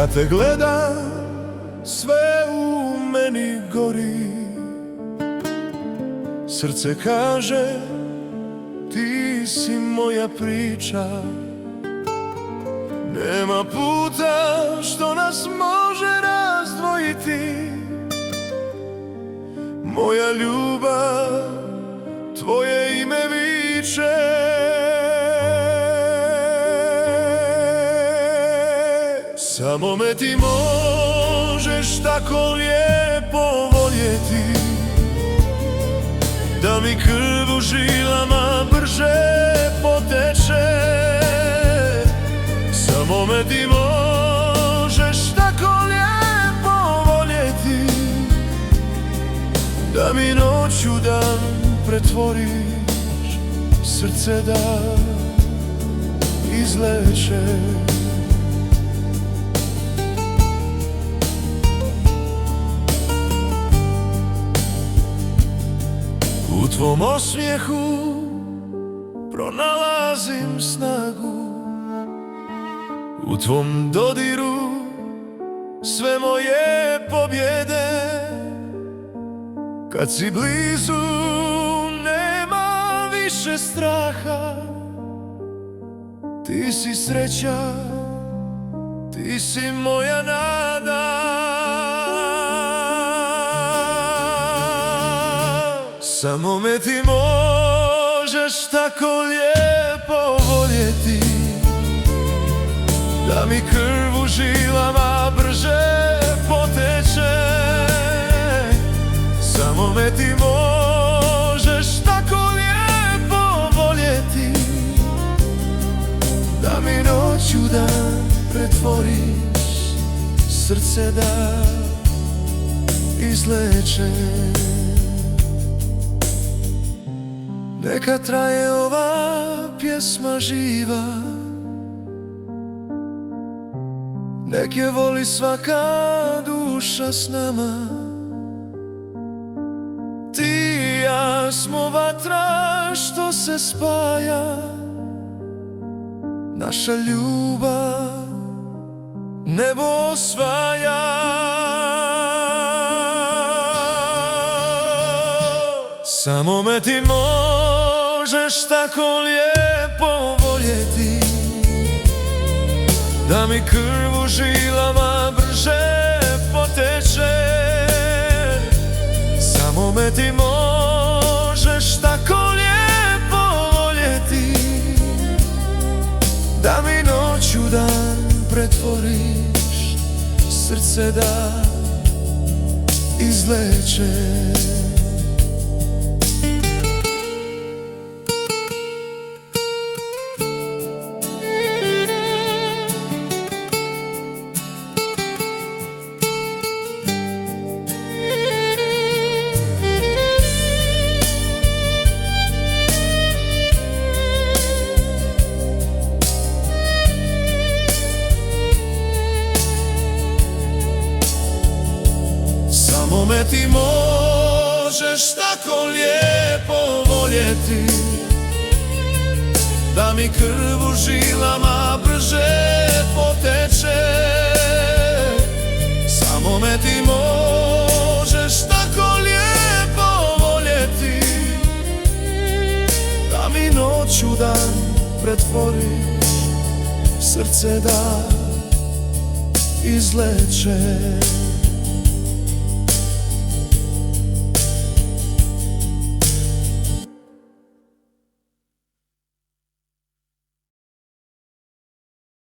Kad te gledam, sve u meni gori. Srce kaže, ti si moja priča. Nema puta što nas može razdvojiti. Moja ljubav, tvoje ime viče. Samo me ti možeš tako lijepo voljeti, da mi krv u žilama brže poteče. Samo me ti možeš tako lijepo voljeti, da mi noć u dan pretvoriš, srce da izleče. U tvom osmijehu pronalazim snagu, u tvom dodiru sve moje pobjede. Kad si blizu nema više straha, ti si sreća, ti si moja nada. Samo me ti možeš tako lijepo voljeti, da mi krv u žilama brže poteče. Samo me ti možeš tako lijepo voljeti, da mi noć u dan pretvoriš, srce da izleče. Neka traje ova pjesma živa, nek je voli svaka duša s nama. Ti i ja smo vatra što se spaja, naša ljubav nebo osvaja. Samo me ti možeš tako lijepo voljeti, da mi krv u žilama brže poteče. Samo me ti možeš tako lijepo voljeti, da mi noć u dan pretvoriš, srce da izleče. Samo me ti možeš tako lijepo voljeti, da mi krv u žilama brže poteče. Samo me ti možeš tako lijepo voljeti, da mi noć u dan pretvoriš, srce da izleče.